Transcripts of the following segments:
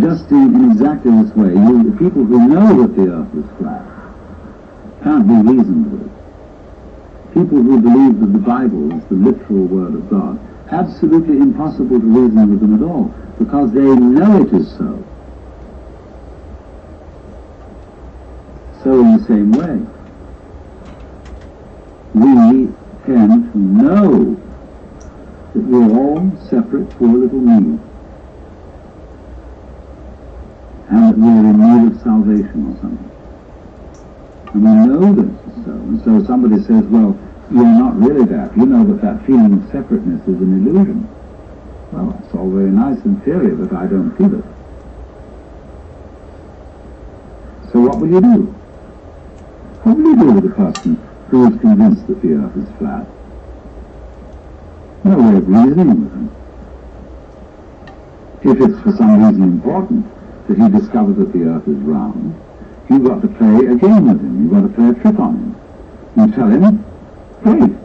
just in exactly this way, the people who know that the earth is flat can't be reasoned with. People who believe that the Bible is the literal word of God, absolutely impossible to reason with them at all, because they know it is so. So in the same way, we tend to know that we're all separate poor little me, and that we're in need of salvation or something. And we know this is so. And so somebody says, well, you're not really that. You know that that feeling of separateness is an illusion. Well, it's all very nice in theory, but I don't feel it. So what will you do? What will you do with a person who is convinced that the earth is flat? No way of reasoning with him. If it's for some reason important that he discovers that the earth is round, you've got to play a game with him. You've got to play a trick on him. You tell him, great,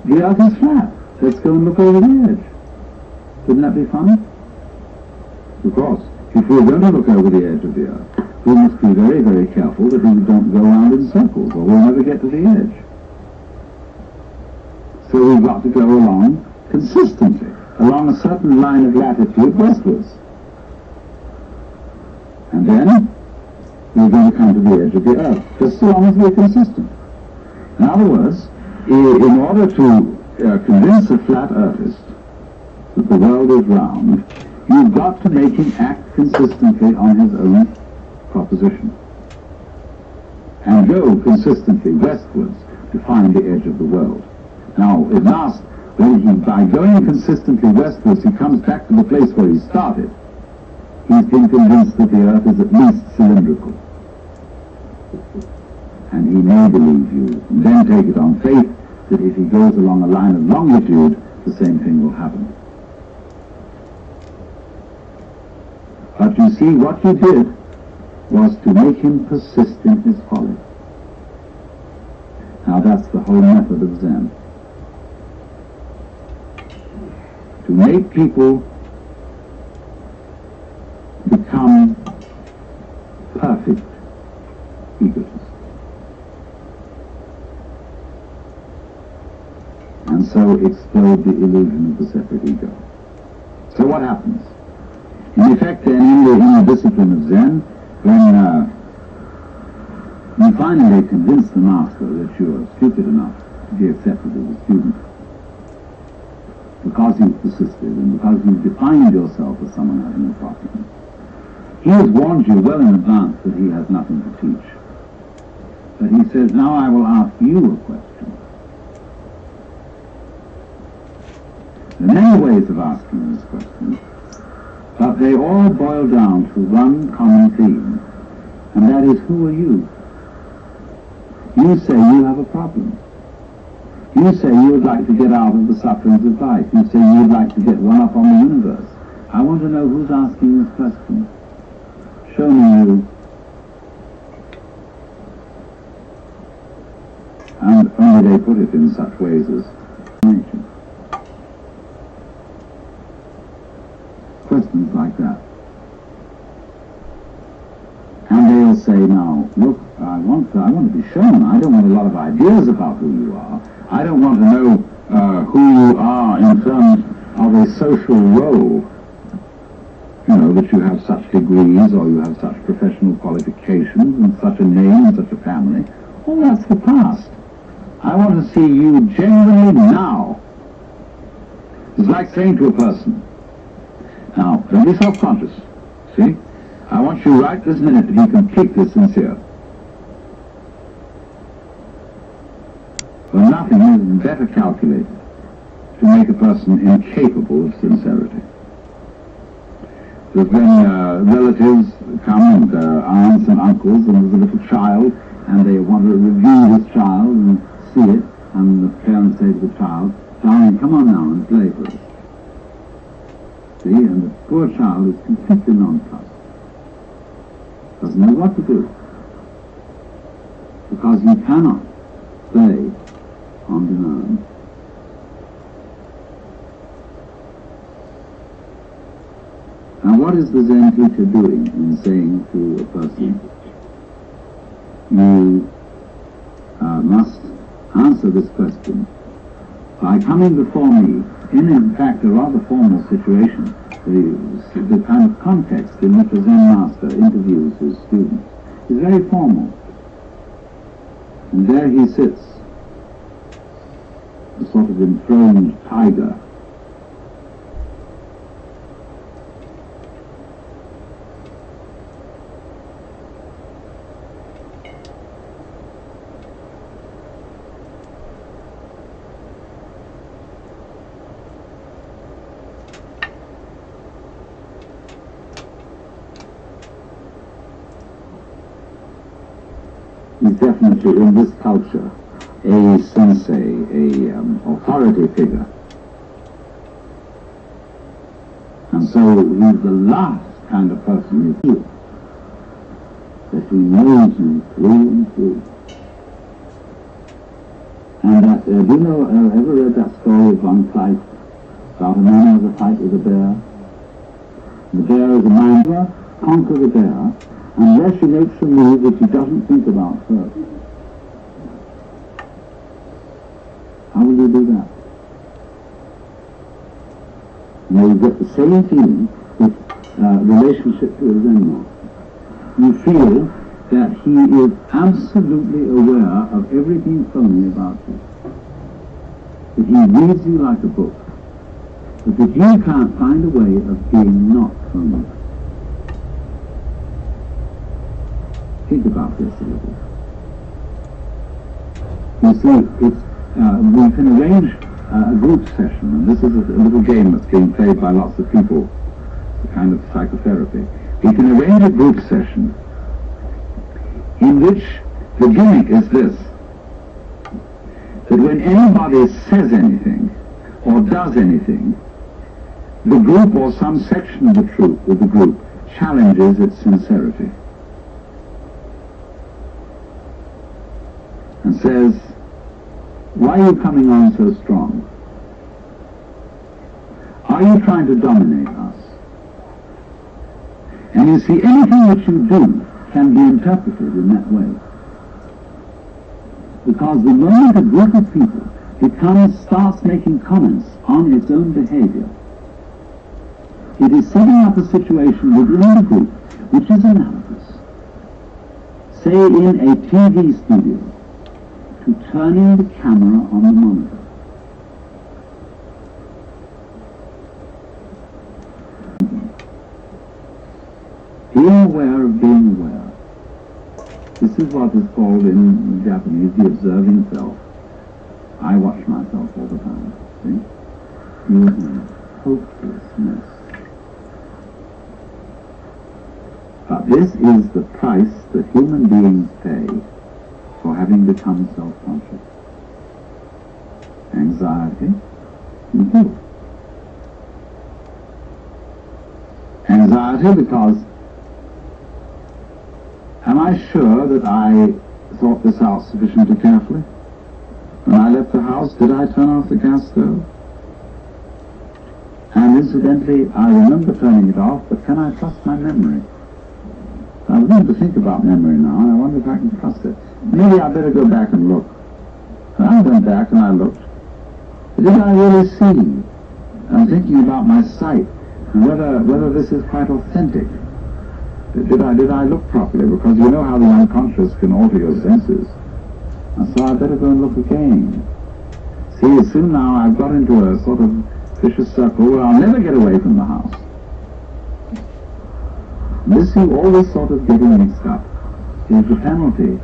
the earth is flat. Let's go and look over the edge. Wouldn't that be fun? Of course, if we're going to look over the edge of the earth, we must be very, very careful that we don't go around in circles, or we'll never get to the edge. So we've got to go along consistently, along a certain line of latitude westwards. And then we're going to come to the edge of the earth, just so long as we're consistent. In other words, in order to convince a flat earthist that the world is round, you've got to make him act consistently on his own proposition, and go consistently westwards to find the edge of the world. Now, at last, by going consistently westwards, he comes back to the place where he started. He's been convinced that the earth is at least cylindrical. And he may believe you, and then take it on faith that if he goes along a line of longitude, the same thing will happen. But you see, what you did was to make him persist in his folly. Now that's the whole method of Zen. To make people become perfect egotists. And so explode the illusion of the separate ego. So what happens? In effect, then, in the discipline of Zen, when you finally convince the master that you are stupid enough to be accepted as a student, because you've persisted and because you've defined yourself as someone having a problem, he has warned you well in advance that he has nothing to teach. But he says, now I will ask you a question. There are many ways of asking this question, but they all boil down to one common theme, and that is, who are you? You say you have a problem. You say you would like to get out of the sufferings of life. You say you would like to get one up on the universe. I want to know who's asking this question. Show me you. And only they put it in such ways as nature. Questions like that. And they'll say, now, look, I want to be shown. I don't want a lot of ideas about who you are. I don't want to know who you are in terms of a social role. You know, that you have such degrees, or you have such professional qualifications, and such a name, and such a family. Well, that's the past. I want to see you genuinely now. It's like saying to a person, now, don't be self-conscious, see? I want you right this minute to be completely sincere. Well, nothing is better calculated to make a person incapable of sincerity. That when relatives come, and aunts and uncles, and there's a little child, and they want to review this child and see it, and the parents say to the child, darling, come on now and play for us. See, and the poor child is completely nonplussed. Doesn't know what to do. Because you cannot play on demand. Now what is the Zen teacher doing in saying to a person, you must answer this question by coming before me in fact, a rather formal situation. The kind of context in which a Zen master interviews his student is very formal. And there he sits, a sort of enthroned tiger. He's definitely, in this culture, a sensei, authority figure. And so he's the last kind of person you feel, that he knows you through and through. And that, do you know, ever read that story of one fight, about a man who has a fight with a bear? The bear is a man who conquer the bear, unless he makes a move which he doesn't think about first. How will you do that? Now you get the same feeling with relationship to a Zen master. You feel that he is absolutely aware of everything phony about you. That he reads you like a book. But that you can't find a way of being not phony. Think about this a little. You see, it's, we can arrange a group session, and this is a little game that's being played by lots of people, a kind of psychotherapy. We can arrange a group session in which the gimmick is this, that when anybody says anything or does anything, the group or some section of the group challenges its sincerity. And says, why are you coming on so strong? Are you trying to dominate us? And you see, anything that you do can be interpreted in that way. Because the moment a group of people starts making comments on its own behavior, it is setting up a situation within the group which is analogous, say in a TV studio, to turning the camera on the monitor. Being aware of being aware. This is what is called in Japanese the observing self. I watch myself all the time. See? Hopelessness. But this is the price that human beings pay for having become self-conscious. Anxiety and guilt. Anxiety because, am I sure that I thought this out sufficiently carefully? When I left the house, did I turn off the gas stove? And incidentally, I remember turning it off, but can I trust my memory? I begin to think about memory now, and I wonder if I can trust it. Maybe I better go back and look. And I went back and I looked. Did I really see? I'm thinking about my sight, and whether this is quite authentic. Did I look properly? Because you know how the unconscious can alter your senses. And so I better go and look again. See, soon now I've got into a sort of vicious circle where I'll never get away from the house. This you always sort of getting mixed up is the penalty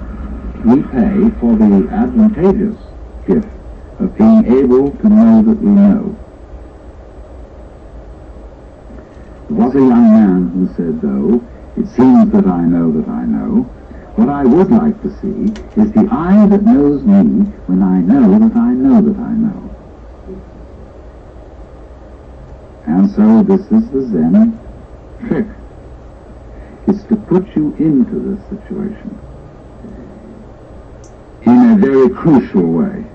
we pay for the advantageous gift of being able to know that we know. There was a young man who said, though, it seems that I know that I know. What I would like to see is the eye that knows me when I know that I know that I know. And so this is the Zen trick. It's to put you into this situation in a very crucial way.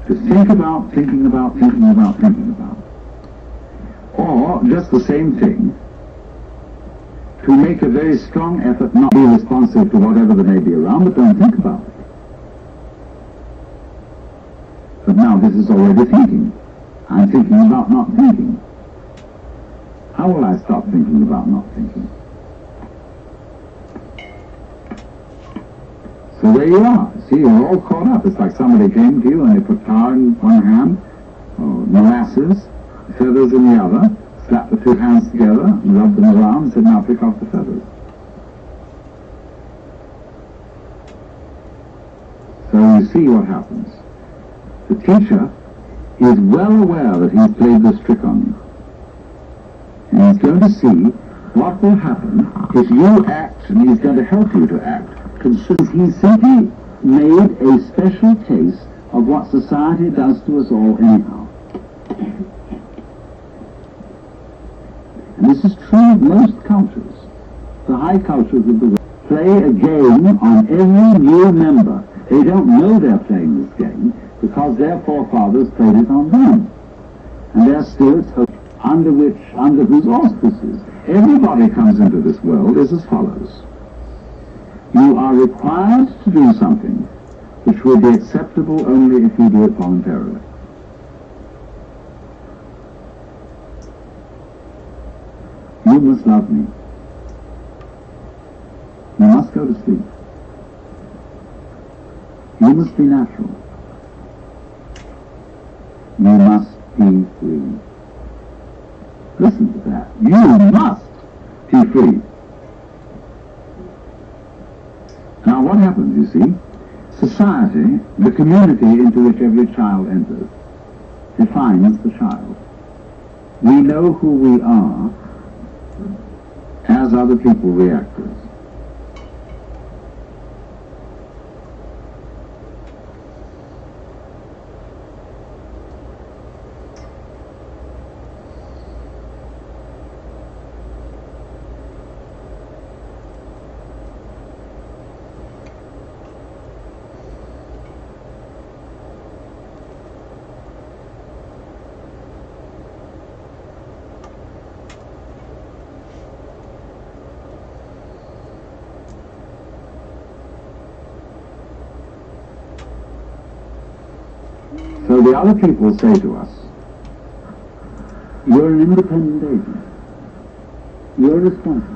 To think about, thinking about, thinking about, thinking about Or just the same thing, to make a very strong effort not to be responsive to whatever there may be around, but don't think about it. But now this is already thinking. I'm thinking about not thinking. How will I stop thinking about not thinking? So there you are. See, you're all caught up. It's like somebody came to you and they put flour in one hand, or molasses, feathers in the other, slapped the two hands together, and rubbed them around, and said, now pick off the feathers. So you see what happens. The teacher is well aware that he's played this trick on you. And he's going to see what will happen if you act, and he's going to help you to act. He's simply made a special taste of what society does to us all anyhow. And this is true of most cultures. The high cultures of the world play a game on every new member. They don't know they're playing this game because their forefathers played it on them. And their spirits, under whose auspices everybody comes into this world, is as follows. You are required to do something which will be acceptable only if you do it voluntarily. You must love me. You must go to sleep. You must be natural. You must be free. Listen to that. You must be free. Now what happens, you see? Society, the community into which every child enters, defines the child. We know who we are as other people react to us. So the other people say to us, you're an independent agent. You're responsible.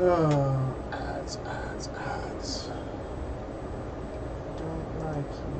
Oh, ads. Don't like you.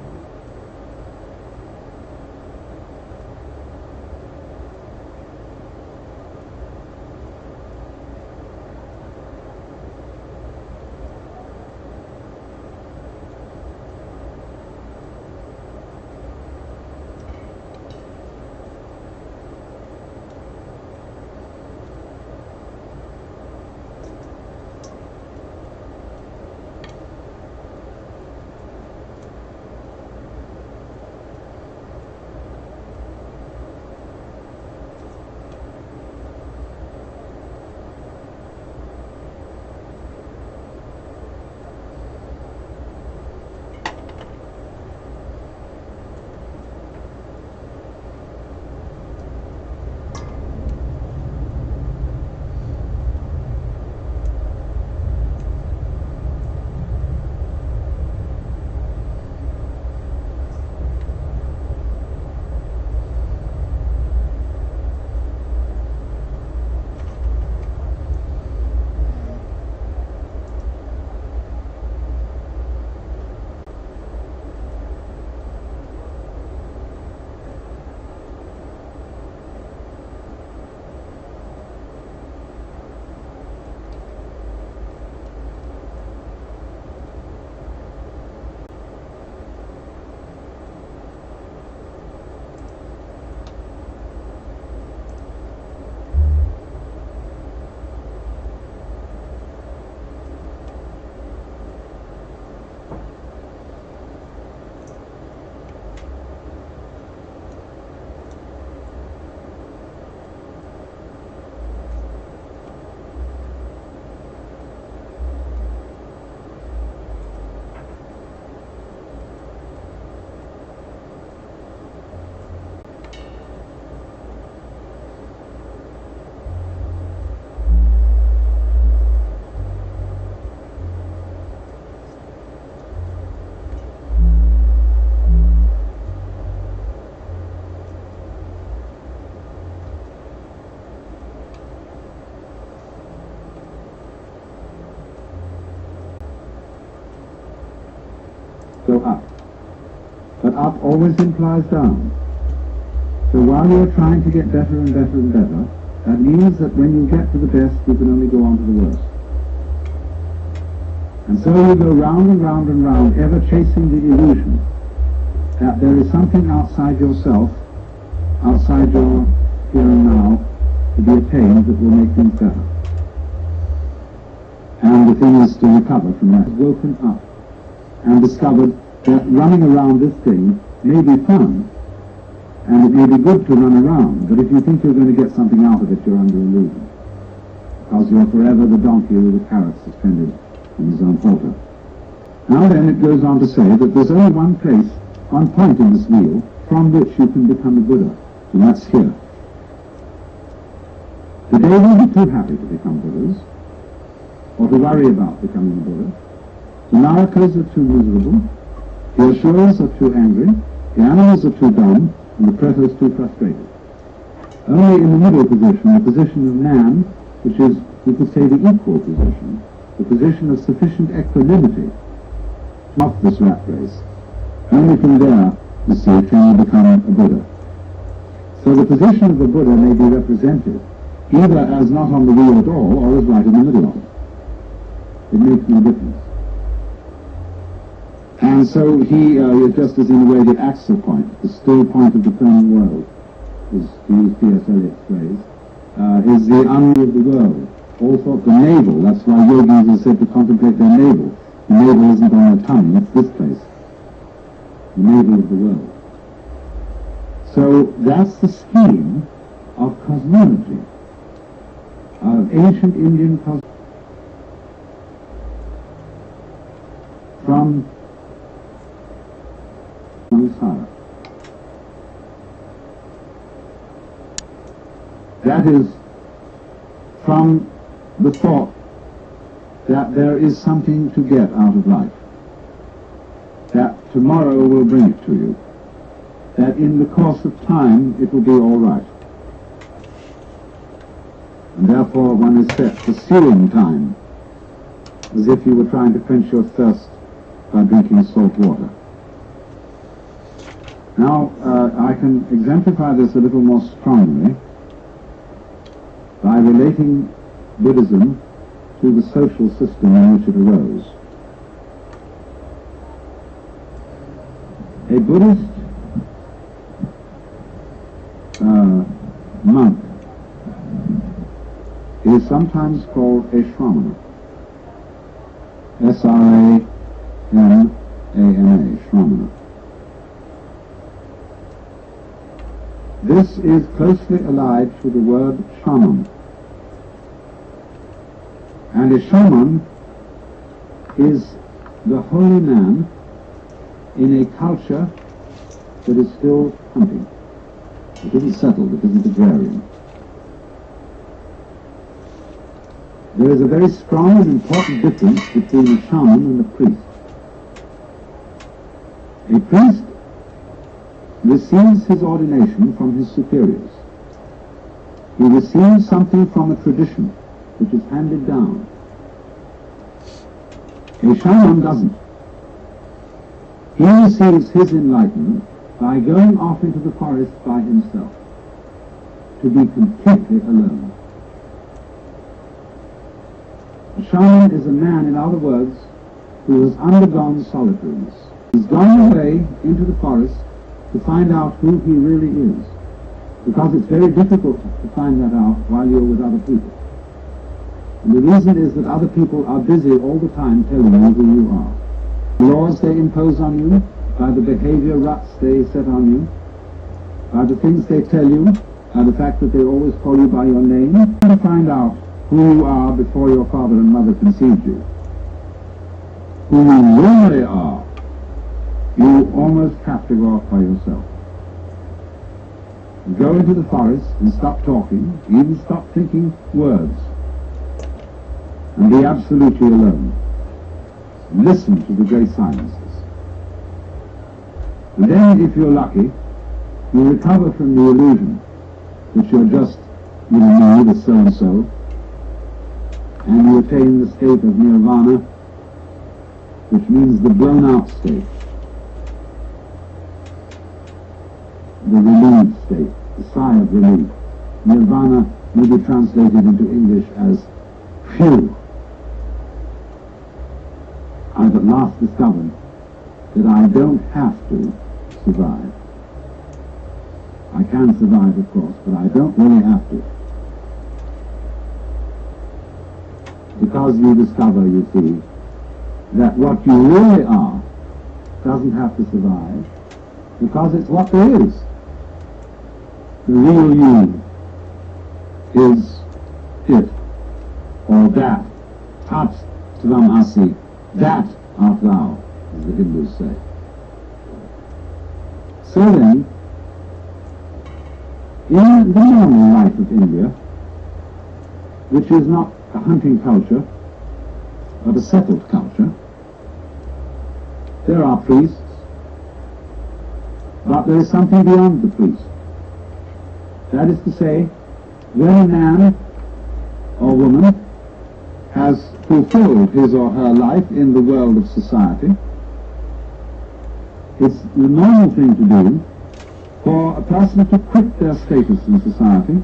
up always implies down. So while you're trying to get better and better and better, that means that when you get to the best, you can only go on to the worst. And so you go round and round and round, ever chasing the illusion that there is something outside yourself, outside your here and now, to be attained that will make things better. And the thing is to recover from that. Woken up and discovered that running around this thing may be fun, and it may be good to run around, but if you think you're going to get something out of it, you're under illusion. Because you're forever the donkey with the carrot suspended in his own halter. Now then, it goes on to say that there's only one place, one point in this wheel, from which you can become a Buddha, and that's here. Today we'll be too happy to become Buddhas, or to worry about becoming a Buddha. The Narakas are too miserable, the Asuras are too angry, the animals are too dumb, and the pretas too frustrated. Only in the middle position, the position of man, which is, we could say, the equal position, the position of sufficient equanimity to off this rat race, only from there, you see, can you become a Buddha. So the position of the Buddha may be represented either as not on the wheel at all, or as right in the middle of it. It makes no difference. And so he is just as in a way the axle point, the still point of the turning world, is, to use T.S. Eliot's phrase, is the unview of the world. All sorts of navel, that's why yogis are said to contemplate their navel. The navel isn't on their tongue, it's this place. The navel of the world. So that's the scheme of cosmology, of ancient Indian cosmology. From samsara. That is, from the thought that there is something to get out of life, that tomorrow will bring it to you, that in the course of time it will be all right. And therefore one is set pursuing time, as if you were trying to quench your thirst by drinking salt water. Now, I can exemplify this a little more strongly by relating Buddhism to the social system in which it arose. A Buddhist monk is sometimes called a shramana. S-R-A-M-A-N-A, shramana. This is closely allied to the word shaman. And a shaman is the holy man in a culture that is still hunting. It isn't settled, it isn't agrarian. There is a very strong and important difference between the shaman and the priest. A priest receives his ordination from his superiors. He receives something from a tradition which is handed down. A shaman doesn't. He receives his enlightenment by going off into the forest by himself, to be completely alone. A shaman is a man, in other words, who has undergone solitariness. He's gone away into the forest to find out who he really is, because it's very difficult to find that out while you're with other people. And the reason is that other people are busy all the time telling you who you are. The laws they impose on you, by the behavior ruts they set on you, by the things they tell you, by the fact that they always call you by your name, to find out who you are before your father and mother conceived you. Who you really are, you almost have to go off by yourself. You go into the forest and stop talking, even stop thinking words, and be absolutely alone. Listen to the great silences. And then, if you're lucky, you recover from the illusion that you're just, you know, me, the so-and-so, and you attain the state of nirvana, which means the blown-out state. the relieved state, the sigh of relief. Nirvana may be translated into English as phew. I've at last discovered that I don't have to survive. I can survive, of course, but I don't really have to. Because you discover, you see, that what you really are doesn't have to survive, because it's what there is. The real you is it, or that, tat tvam asi, that art thou, as the Hindus say. So then, in the normal life of India, which is not a hunting culture, but a settled culture, there are priests, but there is something beyond the priest. That is to say, when a man or woman has fulfilled his or her life in the world of society, it's the normal thing to do for a person to quit their status in society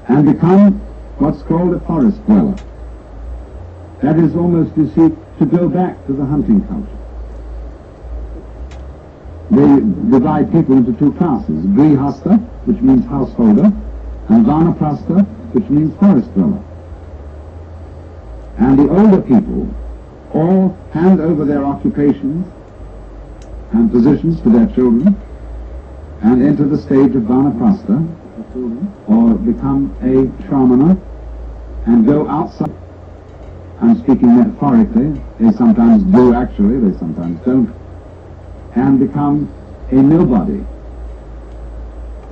and become what's called a forest dweller. That is almost, you see, to go back to the hunting culture. They divide people into two classes, Grihastha, which means householder, and Vanaprastha, which means forest dweller. And the older people all hand over their occupations and positions to their children and enter the stage of Vanaprastha, or become a shramana and go outside. I'm speaking metaphorically, they sometimes do actually, they sometimes don't, and become a nobody.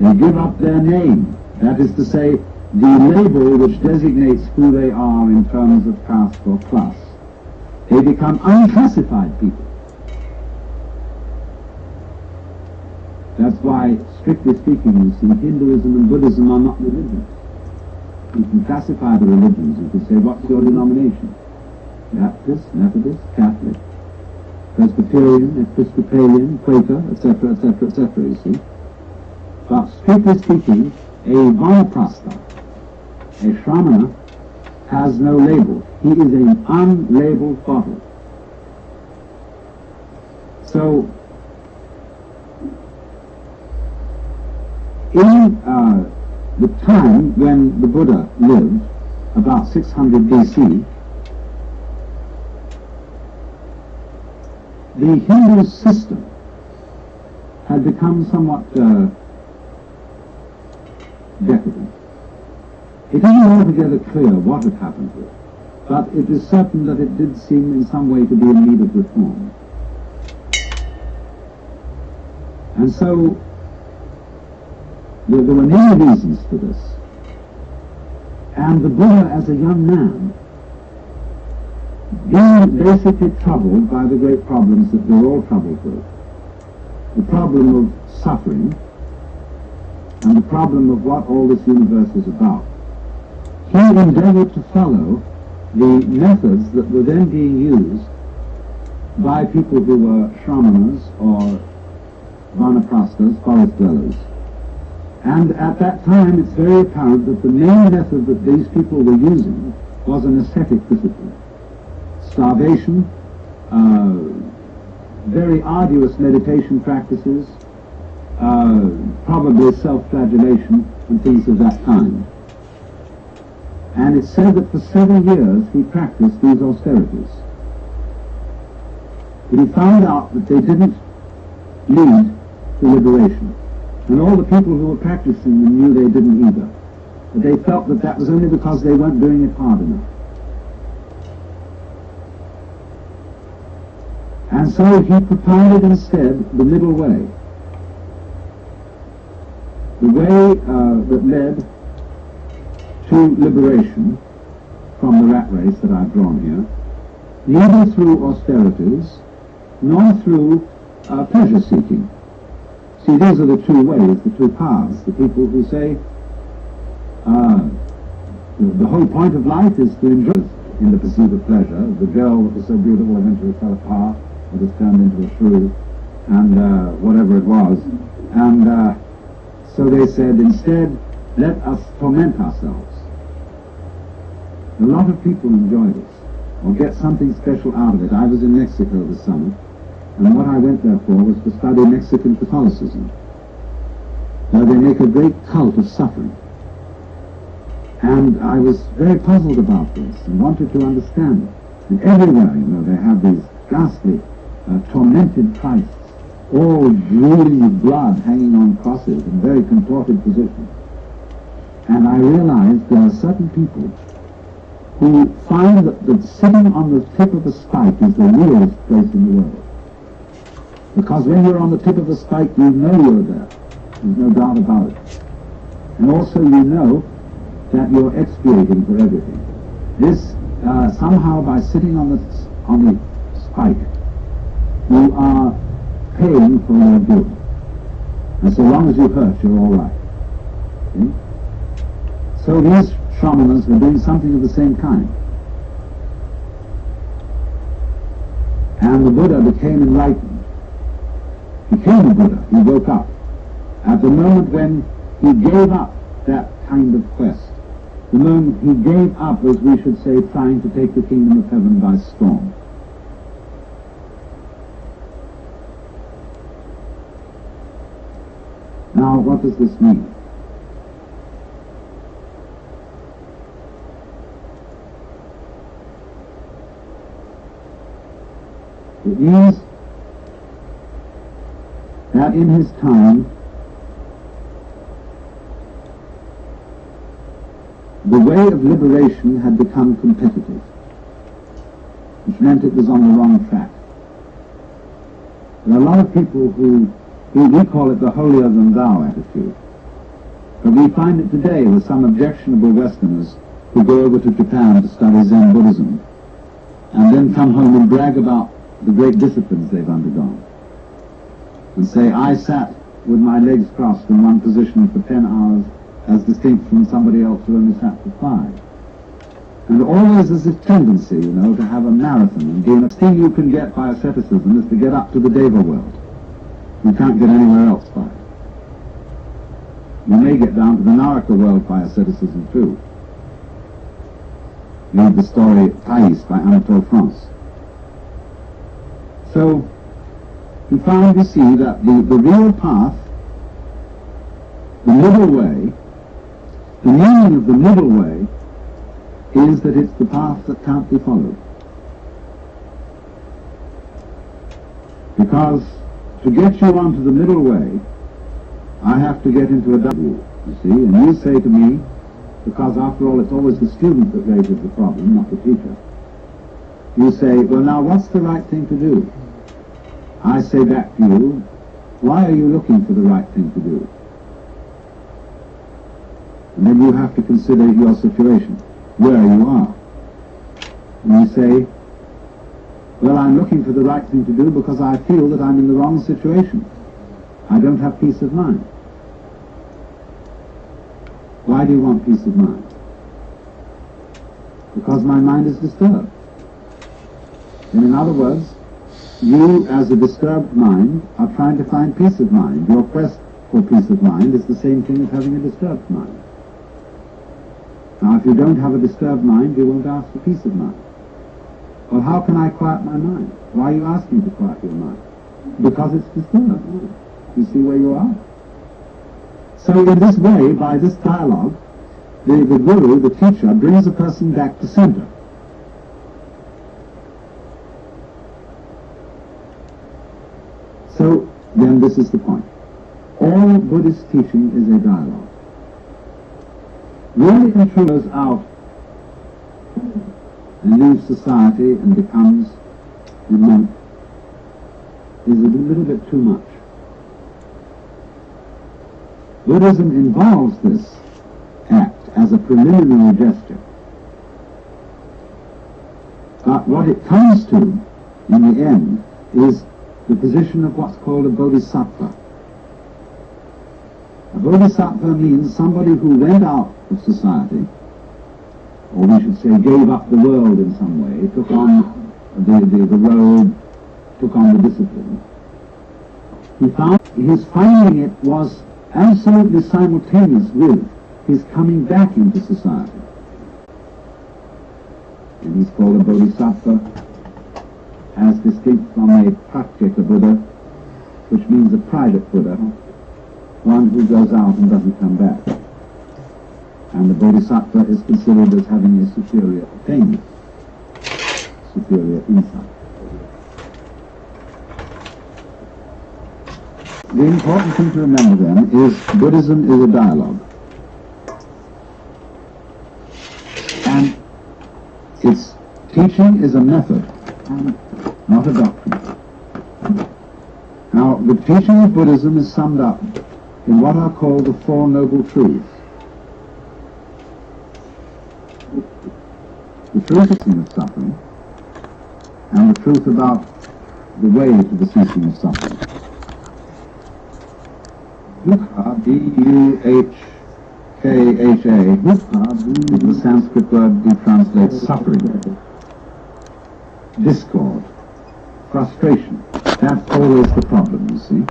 They give up their name, that is to say, the label which designates who they are in terms of caste or class. They become unclassified people. That's why, strictly speaking, you see, Hinduism and Buddhism are not religions. You can classify the religions. You can say, what's your denomination? Baptist, Methodist, Catholic, Presbyterian, Episcopalian, Quaker, etc., etc., etc., you see. But strictly speaking, a Vanaprastha, a Shramana, has no label. He is an unlabeled bottle. So, in the time when the Buddha lived, about 600 BC, the Hindu system had become somewhat decadent. It isn't altogether clear what had happened to it, but it is certain that it did seem in some way to be in need of reform. And so, there were many reasons for this. And the Buddha, as a young man, being basically troubled by the great problems that we're all troubled with, the problem of suffering, and the problem of what all this universe is about, he endeavored to follow the methods that were then being used by people who were shramanas or vanaprasthas, forest dwellers. And at that time it's very apparent that the main method that these people were using was an ascetic discipline. Starvation, very arduous meditation practices, probably self-flagellation and things of that kind. And it's said that for 7 years he practiced these austerities. But he found out that they didn't lead to liberation. And all the people who were practicing them knew they didn't either. But they felt that that was only because they weren't doing it hard enough. And so he propounded instead the middle way. The way that led to liberation from the rat race that I've drawn here, neither through austerities nor through pleasure-seeking. See, these are the two ways, the two paths. The people who say the whole point of life is to enjoy in the pursuit of pleasure. The girl that was so beautiful eventually fell apart, or was turned into a shrew. and whatever it was. And so they said, instead, let us torment ourselves. A lot of people enjoy this, or get something special out of it. I was in Mexico this summer, and what I went there for was to study Mexican Catholicism. Now, they make a great cult of suffering. And I was very puzzled about this and wanted to understand it. And everywhere, you know, they have these ghastly, tormented Christs, all drooling with blood, hanging on crosses in very contorted positions. And I realized there are certain people who find that sitting on the tip of a spike is the realest place in the world. Because when you're on the tip of a spike, you know you're there. There's no doubt about it. And also you know that you're expiating for everything. This, somehow by sitting on the spike, you are paying for your guilt. And so long as you hurt, you're all right. See? So these shamans were doing something of the same kind. And the Buddha became enlightened. Became a Buddha. He woke up. At the moment when he gave up that kind of quest, the moment he gave up, as we should say, trying to take the kingdom of heaven by storm. Now, what does this mean? It means that in his time, the way of liberation had become competitive, which meant it was on the wrong track. There are a lot of people who we call it the holier-than-thou attitude. But we find it today with some objectionable Westerners who go over to Japan to study Zen Buddhism and then come home and brag about the great disciplines they've undergone and say, I sat with my legs crossed in one position for 10 hours as distinct from somebody else who only sat for 5. And always there's this tendency, you know, to have a marathon and the thing you can get by asceticism is to get up to the Deva world. You can't get anywhere else by it. You may get down to the Naraka world by asceticism too. Read the story Thais by Anatole France. So, you find, you see, that the real path, the middle way, the meaning of the middle way is that it's the path that can't be followed. Because to get you onto the middle way, I have to get into a double, you see, and you say to me, because after all it's always the student that raises the problem, not the teacher, you say, well now what's the right thing to do? I say back to you, why are you looking for the right thing to do? And then you have to consider your situation, where you are. And you say, well, I'm looking for the right thing to do because I feel that I'm in the wrong situation. I don't have peace of mind. Why do you want peace of mind? Because my mind is disturbed. And in other words, you, as a disturbed mind, are trying to find peace of mind. Your quest for peace of mind is the same thing as having a disturbed mind. Now, if you don't have a disturbed mind, you won't ask for peace of mind. Well, how can I quiet my mind? Why are you asking to quiet your mind? Because it's disturbed. You see where you are? So in this way, by this dialogue, the guru, the teacher, brings a person back to center. So then this is the point. All Buddhist teaching is a dialogue. Really and truly goes out and leaves society and becomes a monk is a little bit too much. Buddhism involves this act as a preliminary gesture. But what it comes to, in the end, is the position of what's called a bodhisattva. A bodhisattva means somebody who went out of society, or we should say gave up the world in some way, took on the road, took on the discipline, He found his finding it was absolutely simultaneous with his coming back into society. And he's called a bodhisattva, as distinct from a pratyeka Buddha, which means a private Buddha, one who goes out and doesn't come back. And the bodhisattva is considered as having a superior attainment, superior insight. The important thing to remember then is Buddhism is a dialogue. And its teaching is a method, not a doctrine. Now, the teaching of Buddhism is summed up in what are called the Four Noble Truths. The truth of suffering, and the truth about the way to the ceasing of suffering. Dukkha, D-U-H-K-H-A, is the Sanskrit word we translate suffering, discord, frustration. That's always the problem, you see.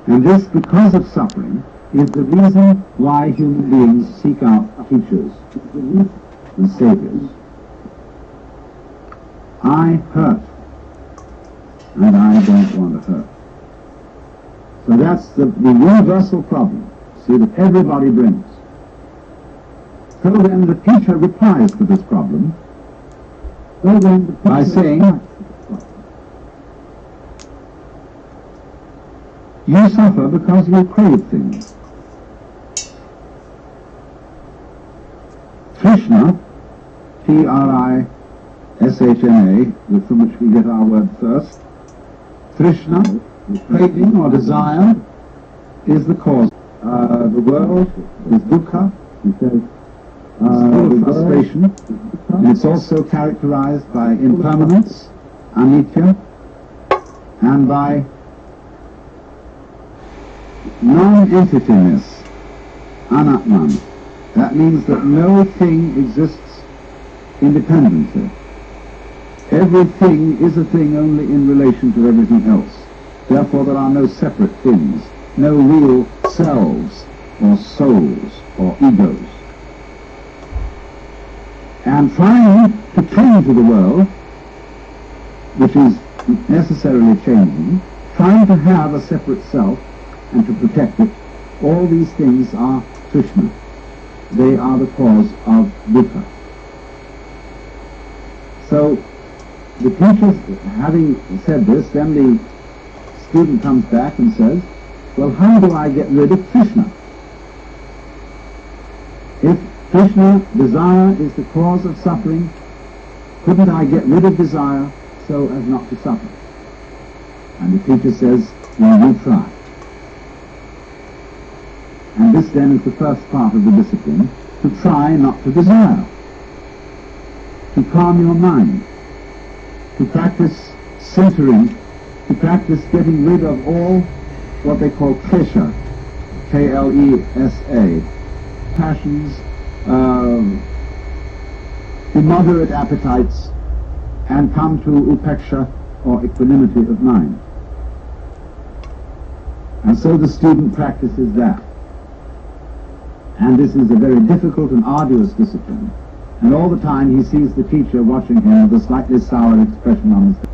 And this, because of suffering, is the reason why human beings seek out teachers and saviors. I hurt, and I don't want to hurt. So that's the universal problem, see, that everybody brings. So then the teacher replies to this problem by saying, you suffer because you crave things. Krishna, T-R-I-S-H-N-A, from which we get our word thirst. Krishna, craving or desire, is the cause. The world is dukkha, it's full of frustration, and it's also characterized by impermanence, anicca, and by non-entityness, anatman. That means that no thing exists independently. Everything is a thing only in relation to everything else. Therefore there are no separate things, no real selves, or souls, or egos. And trying to change the world, which is necessarily changing, trying to have a separate self, and to protect it, all these things are Krishna. They are the cause of dukkha. So, the teacher, having said this, then the student comes back and says, well, how do I get rid of Krishna? If Krishna, desire, is the cause of suffering, couldn't I get rid of desire so as not to suffer? And the teacher says, well, you try. And this then is the first part of the discipline, to try not to desire, to calm your mind, to practice centering, to practice getting rid of all what they call klesha, K-L-E-S-A, passions, immoderate appetites, and come to upeksha, or equanimity of mind. And so the student practices that. And this is a very difficult and arduous discipline. And all the time he sees the teacher watching him with a slightly sour expression on his face.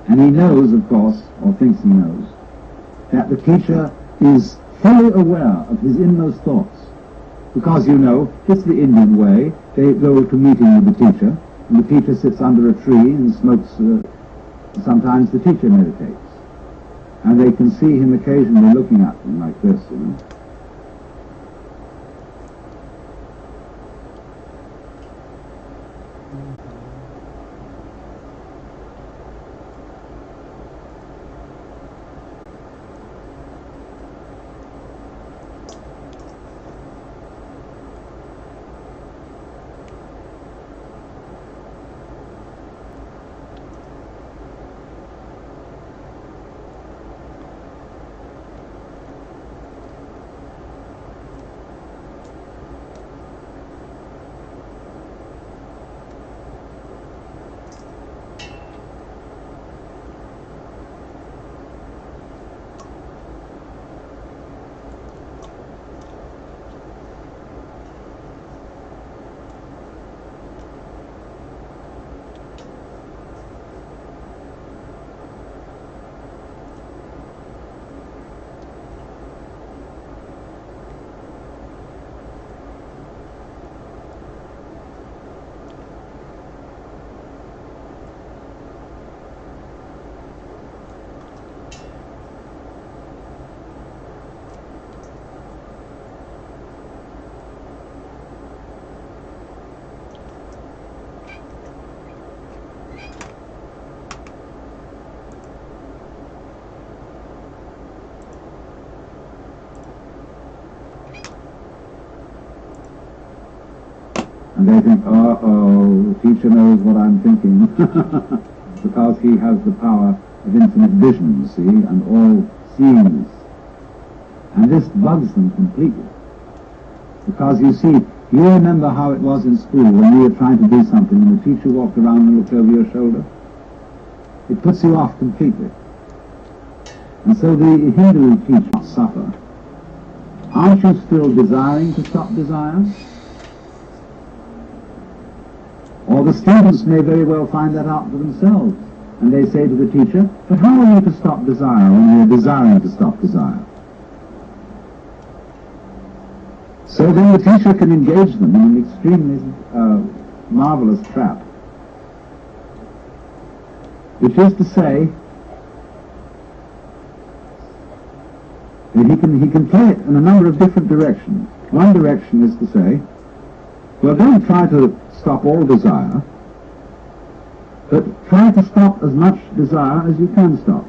And he knows, of course, or thinks he knows, that the teacher is fully aware of his inmost thoughts. Because, you know, it's the Indian way. They go to meeting with the teacher, and the teacher sits under a tree and smokes. Sometimes the teacher meditates. And they can see him occasionally looking at them like this, you know. And they think, uh-oh, the teacher knows what I'm thinking. Because he has the power of infinite vision, you see, and all seeing. And this bugs them completely. Because you see, you remember how it was in school when you were trying to do something and the teacher walked around and looked over your shoulder? It puts you off completely. And so the Hindu teachers suffer. Aren't you still desiring to stop desire? Or the students may very well find that out for themselves. And they say to the teacher, but how are you to stop desire when you're desiring to stop desire? So then the teacher can engage them in an extremely marvelous trap. Which is to say, that he can play it in a number of different directions. One direction is to say, well, don't try to stop all desire, but try to stop as much desire as you can stop.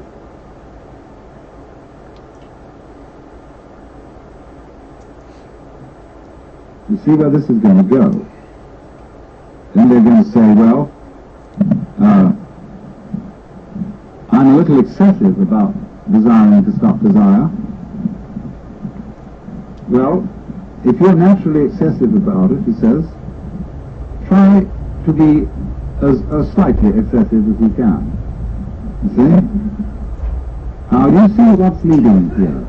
You see where this is going to go. Then they're going to say, well, I'm a little excessive about desiring to stop desire. Well, if you're naturally excessive about it, he says, try to be as slightly excessive as you can. You see? Now you see what's leading here.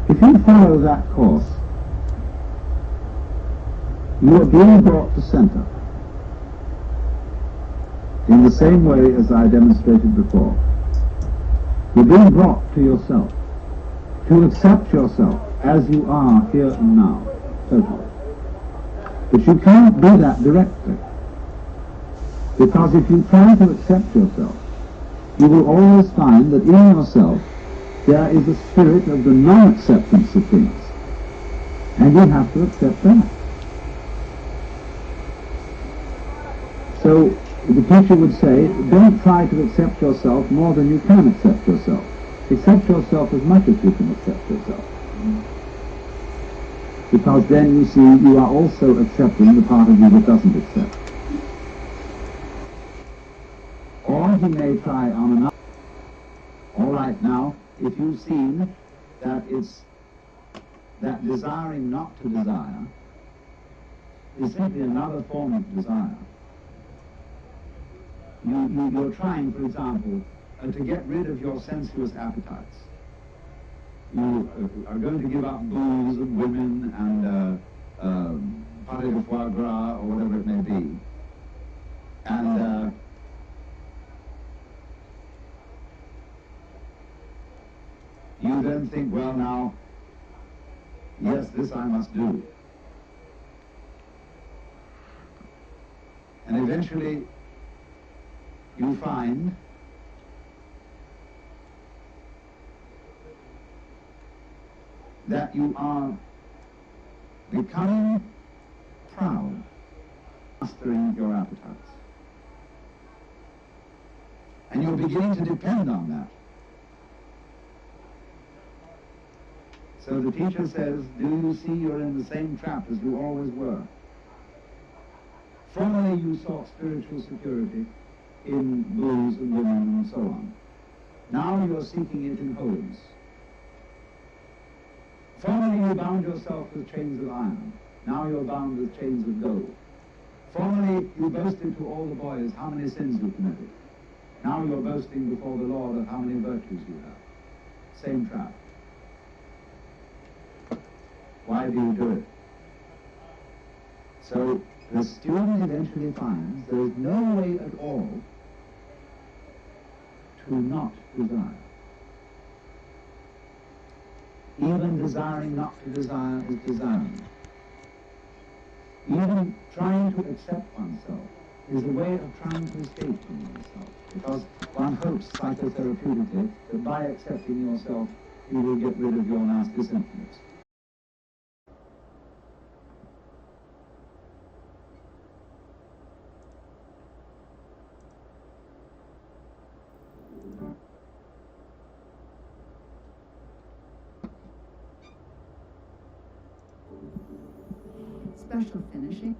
If you follow that course, you are being brought to center in the same way as I demonstrated before. You're being brought to yourself, to accept yourself as you are here and now, totally. But you can't do that directly, because if you try to accept yourself, you will always find that in yourself there is a spirit of the non-acceptance of things, and you have to accept that. So the teacher would say, don't try to accept yourself more than you can accept yourself. Accept yourself as much as you can accept yourself. Because then, you see, you are also accepting the part of you that doesn't accept. Or he may try on another. All right, now, if you've seen that it's that desiring not to desire is simply another form of desire. You're trying, for example, to get rid of your sensuous appetites. You are going to give up booze and women and pâté de foie gras or whatever it may be. And you then think, well now, yes, this I must do. And eventually you find that you are becoming proud, mastering your appetites. And you're beginning to depend on that. So the teacher says, do you see you're in the same trap as you always were? Formerly you sought spiritual security in booze and women and so on. Now you're seeking it in holiness. Formerly you bound yourself with chains of iron. Now you're bound with chains of gold. Formerly you boasted to all the boys how many sins you committed. Now you're boasting before the Lord of how many virtues you have. Same trap. Why do you do it? So the student eventually finds there is no way at all to not desire. Even desiring not to desire is desiring. Even trying to accept oneself is a way of trying to escape from oneself, because one hopes psychotherapeutically that by accepting yourself you will get rid of your nasty symptoms. Special finishing.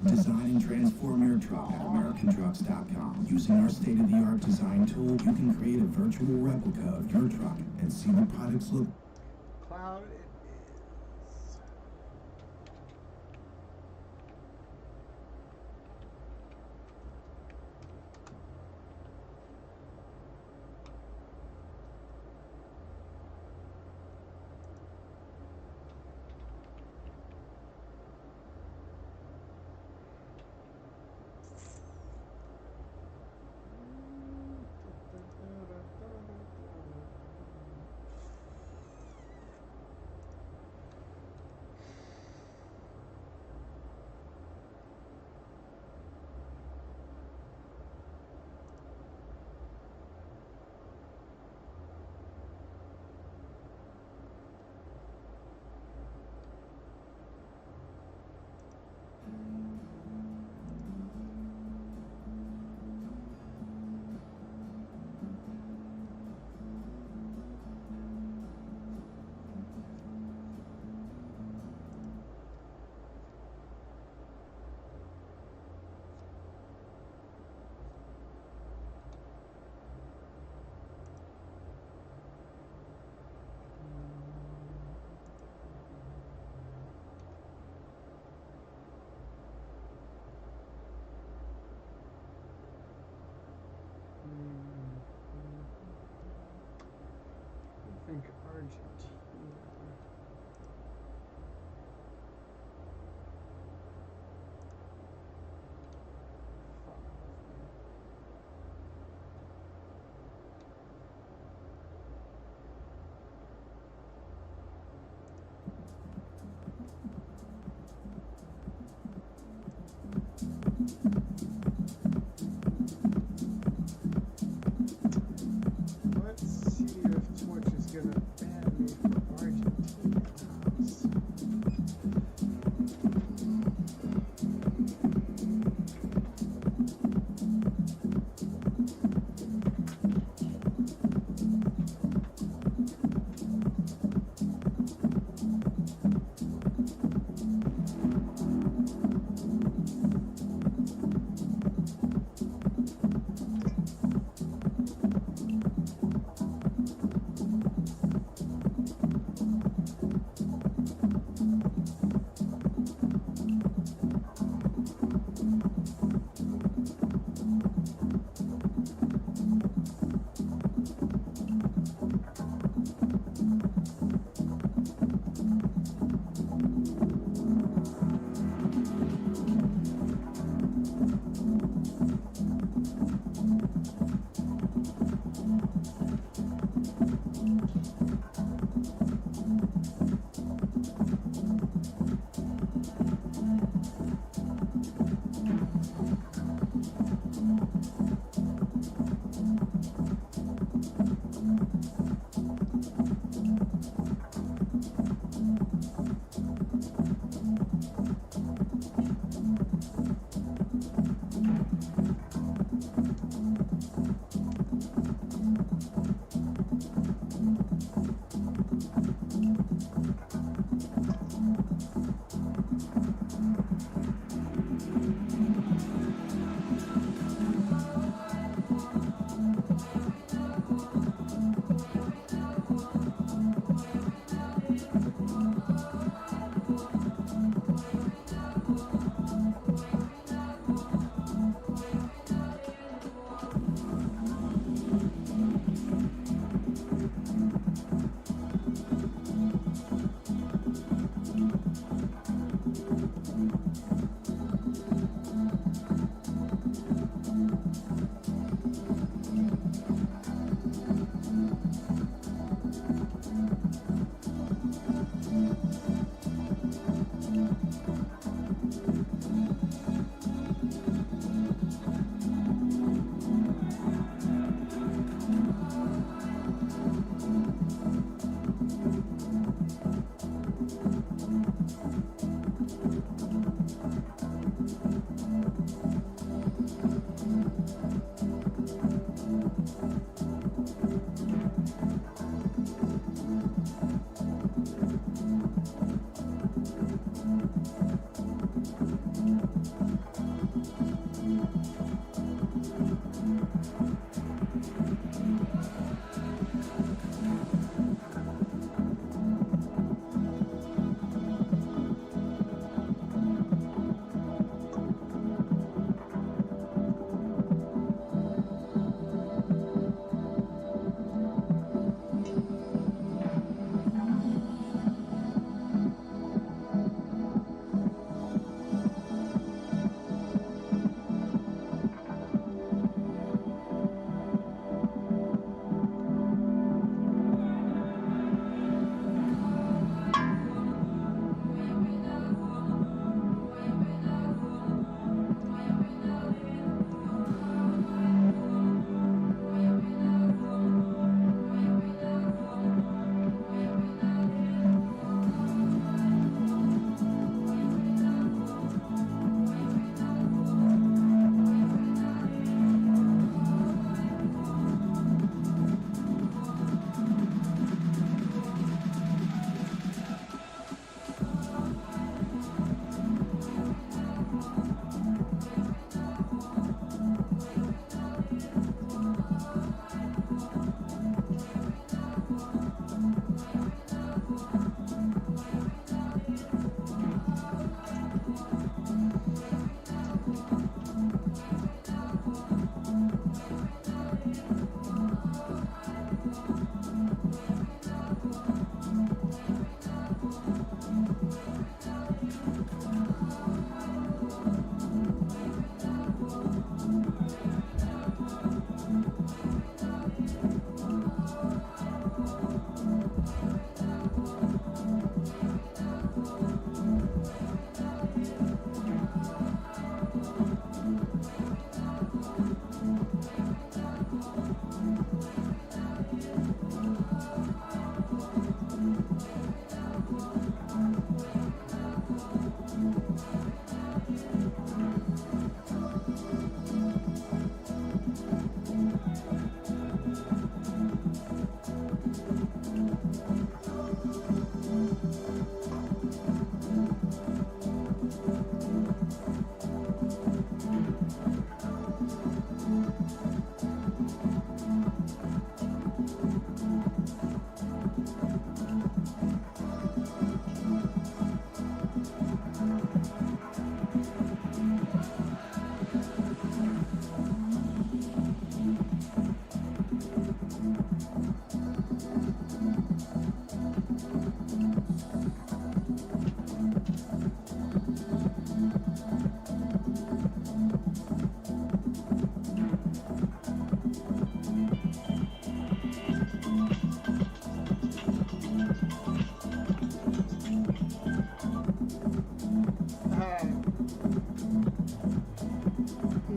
Design and transform your truck at AmericanTrucks.com. Using our state-of-the-art design tool, you can create a virtual replica of your truck and see the products look. Cloud it is.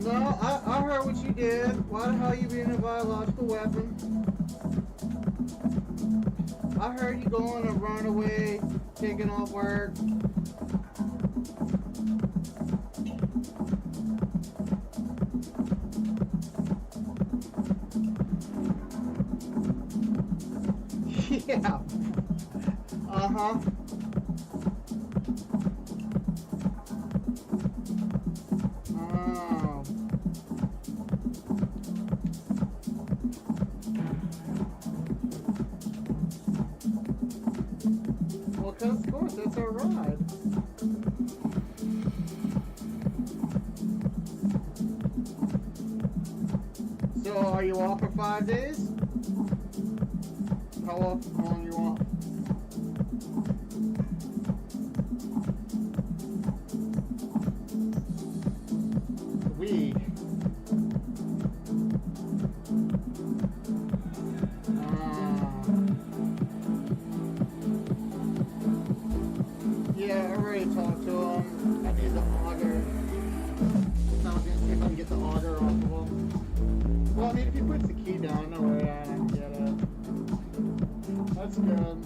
No, I heard what you did. Why the hell you being a biological weapon? I heard you going and run away, taking off work. Yeah. Uh-huh. Well, of course, that's our ride. So, are you off for 5 days? How long you off? A week. Yeah, I already talked to him. I need the auger. So I'm gonna see if I can get the auger off of him. Well, I mean, if he puts the key down, no way I can get it. That's good.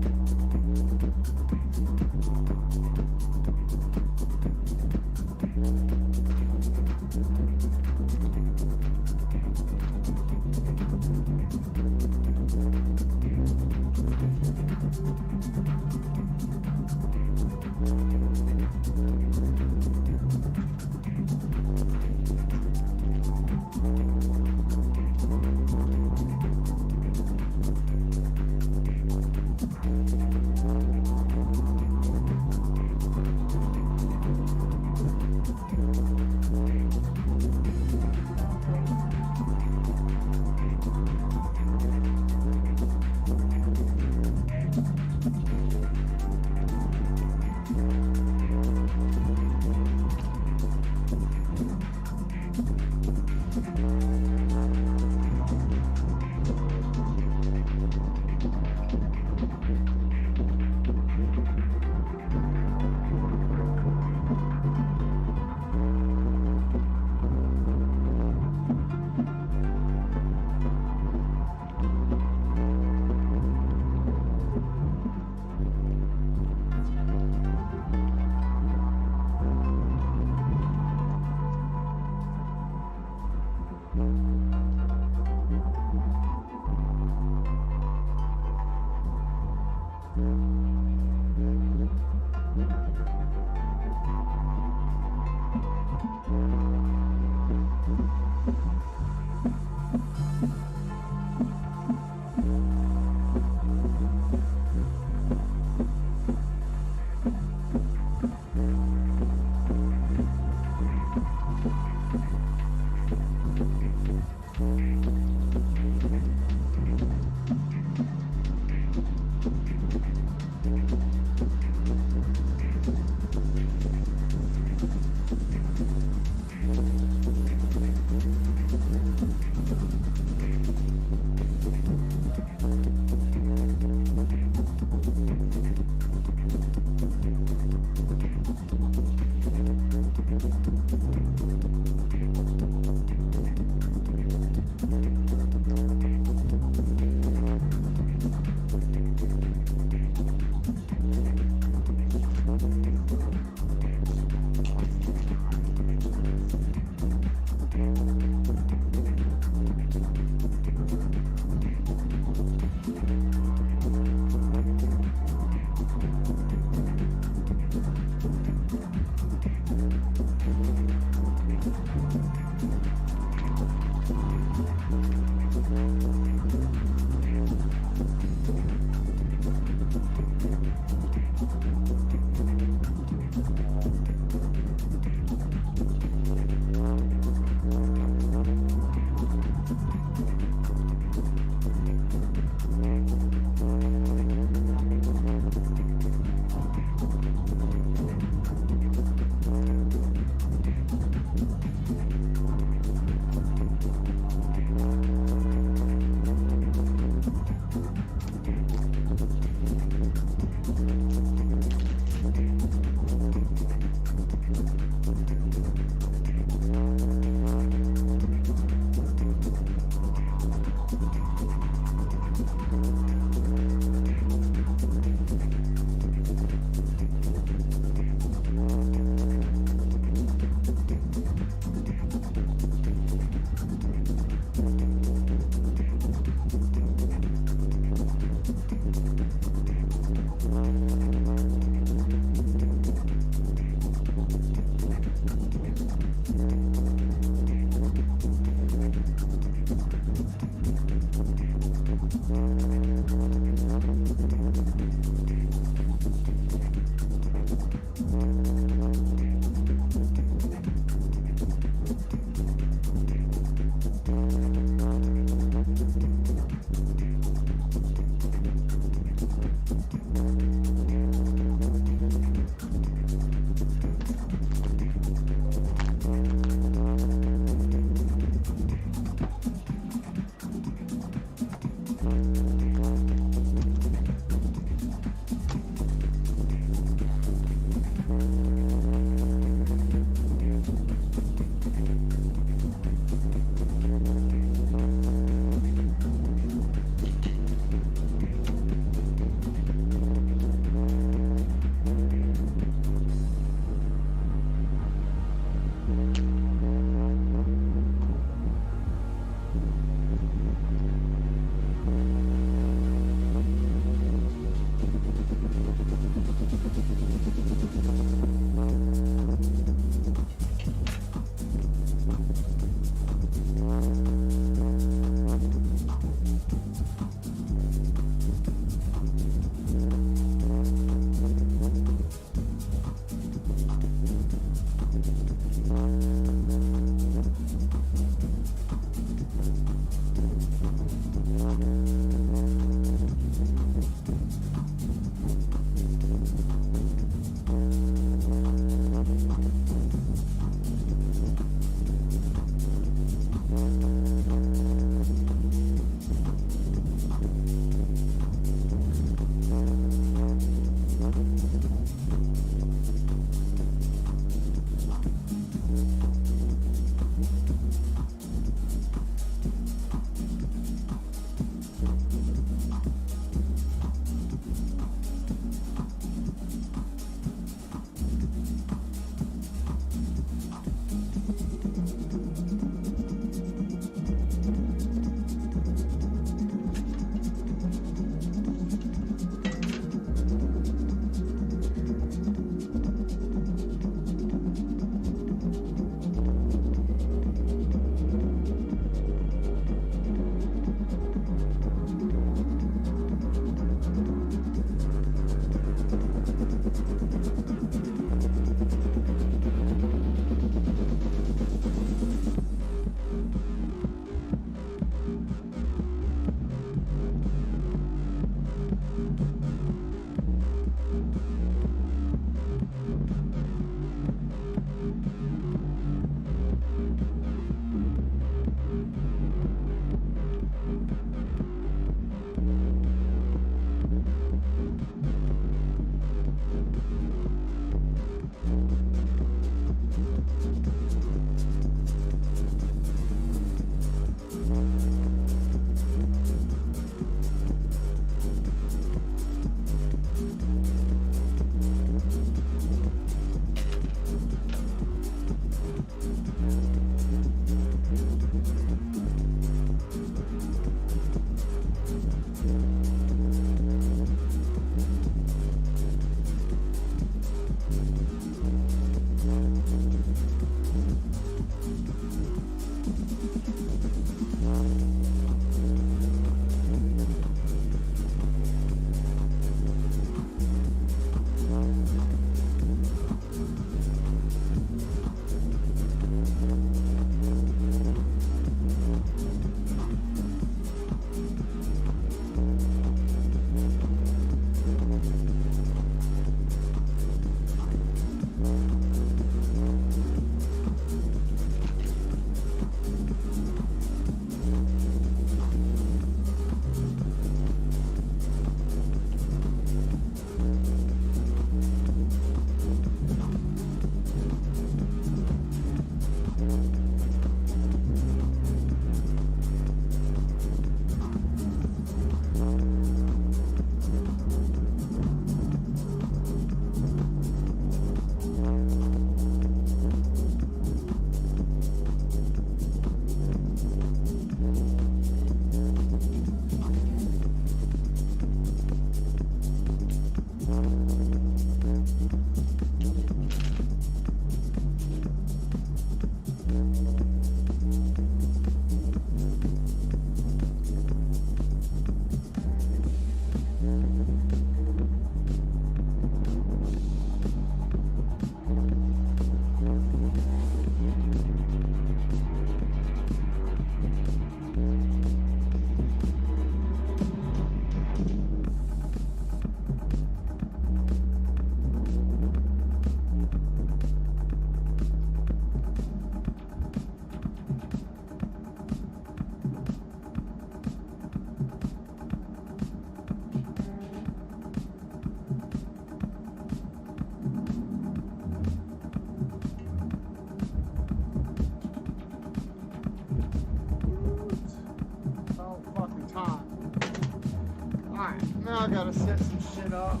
Now I gotta set some shit up.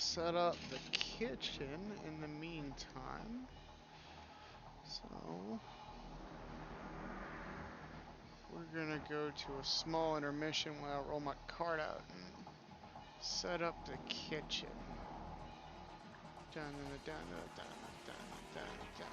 set up the kitchen in the meantime. So we're gonna go to a small intermission while I roll my cart out and set up the kitchen. Dun, dun, dun, dun, dun, dun, dun.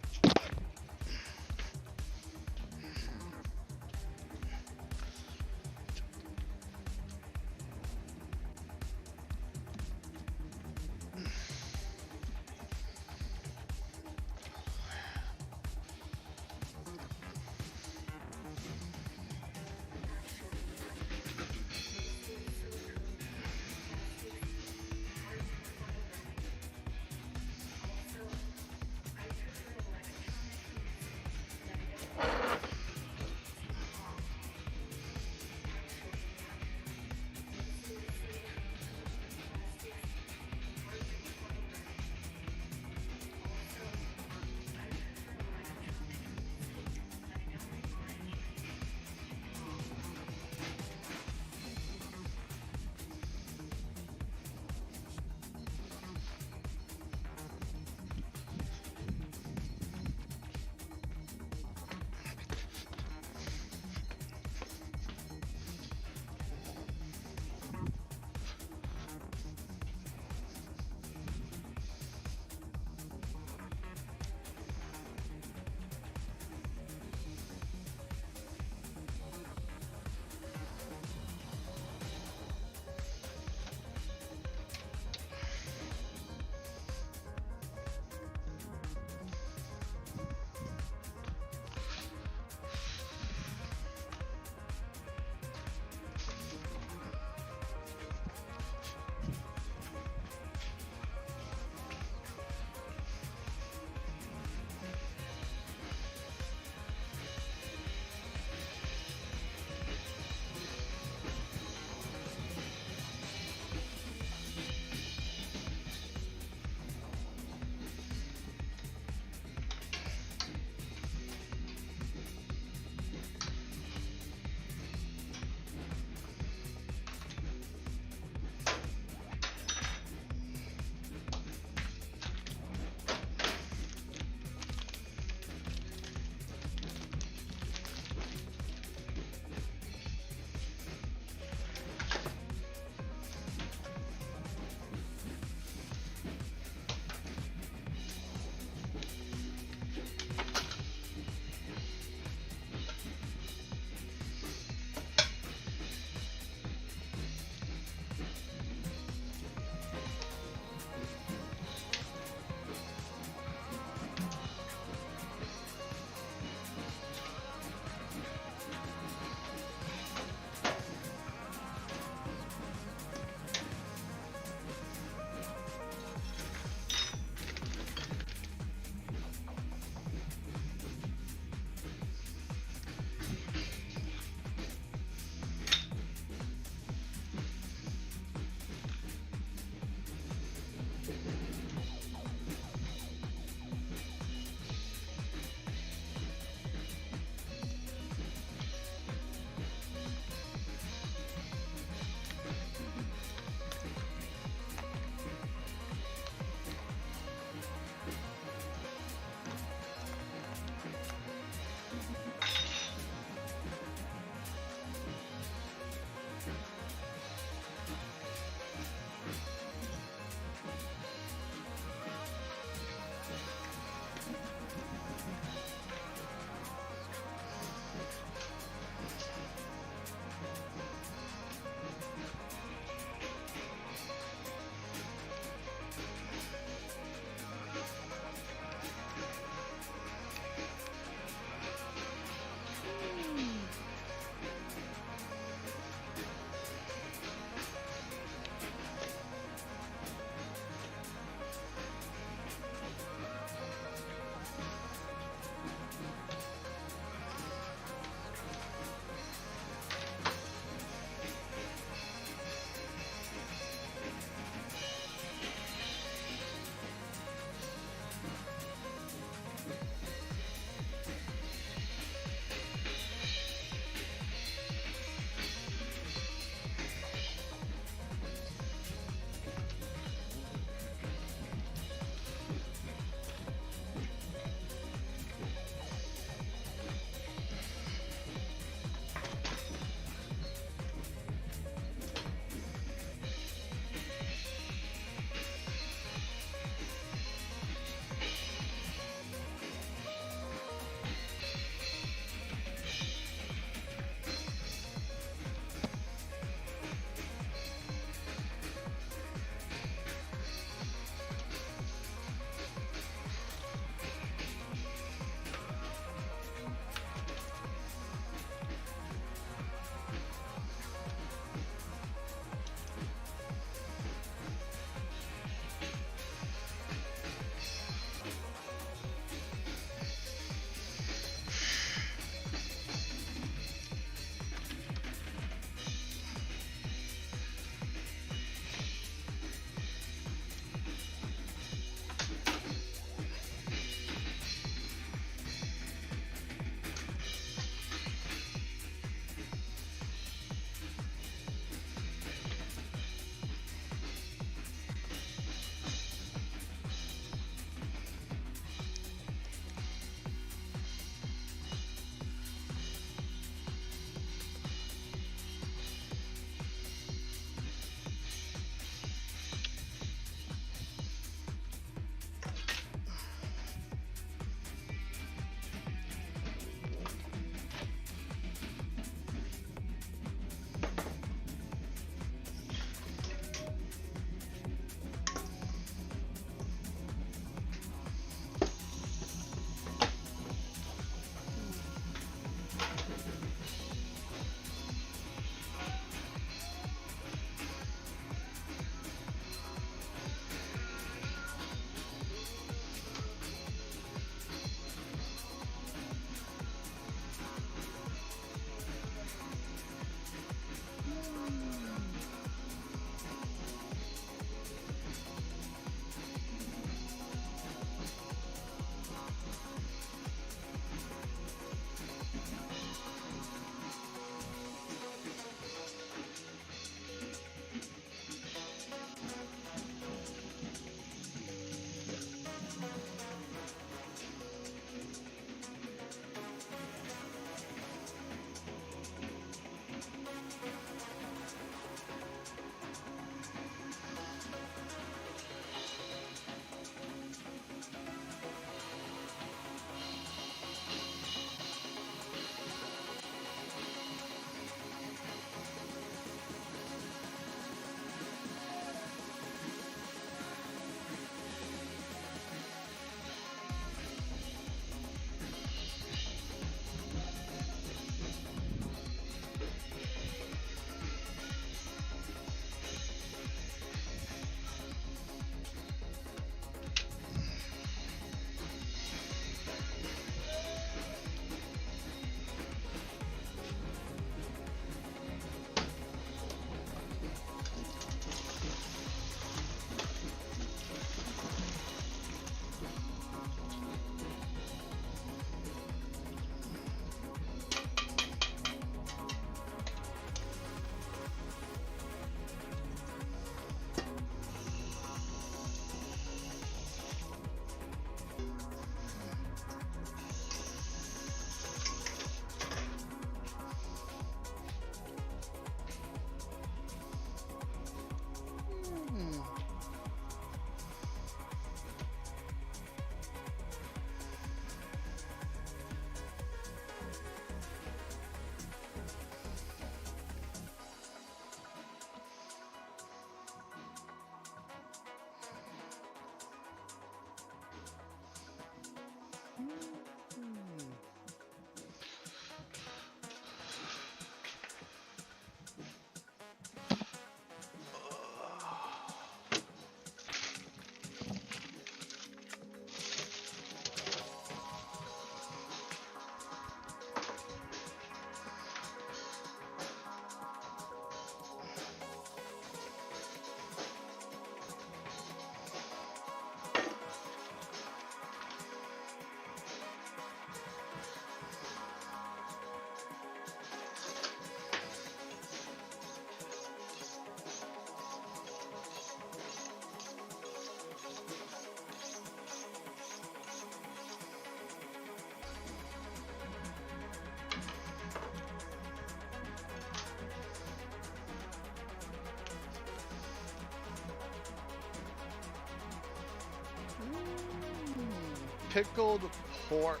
pickled pork.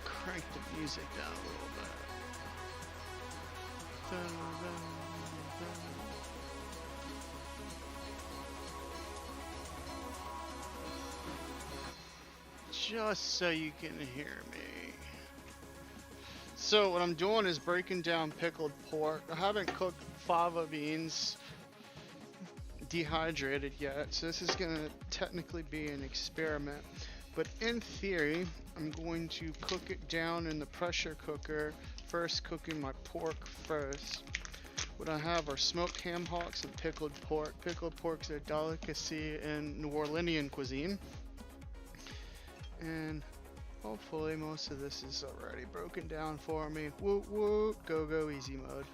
Crank the music down a little bit. Dun, dun, dun. Just so you can hear me. So what I'm doing is breaking down pickled pork. I haven't cooked fava beans dehydrated yet, so this is gonna technically be an experiment. But in theory, I'm going to cook it down in the pressure cooker, first cooking my pork first. What I have are smoked ham hocks and pickled pork. Pickled pork's a delicacy in New Orleanian cuisine. And hopefully most of this is already broken down for me. Woot woot, go go easy mode.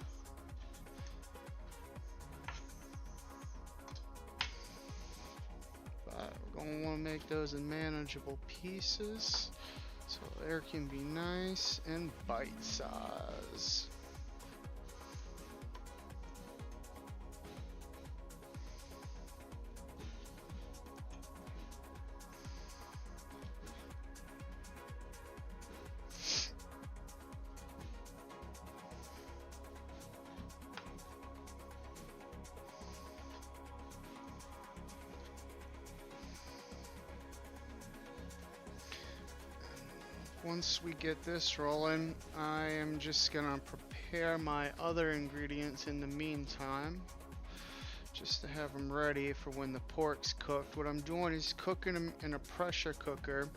But we're going to want to make those in manageable pieces so there can be nice and bite size. Once we get this rolling, I am just gonna prepare my other ingredients in the meantime, just to have them ready for when the pork's cooked. What I'm doing is cooking them in a pressure cooker.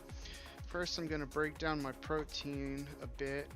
First, I'm gonna break down my protein a bit.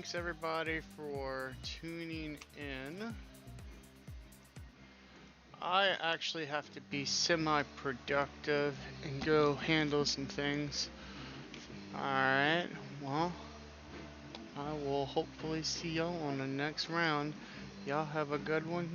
thanks everybody for tuning in. I actually have to be semi-productive and go handle some things. Alright, well, I will hopefully see y'all on the next round. Y'all have a good one.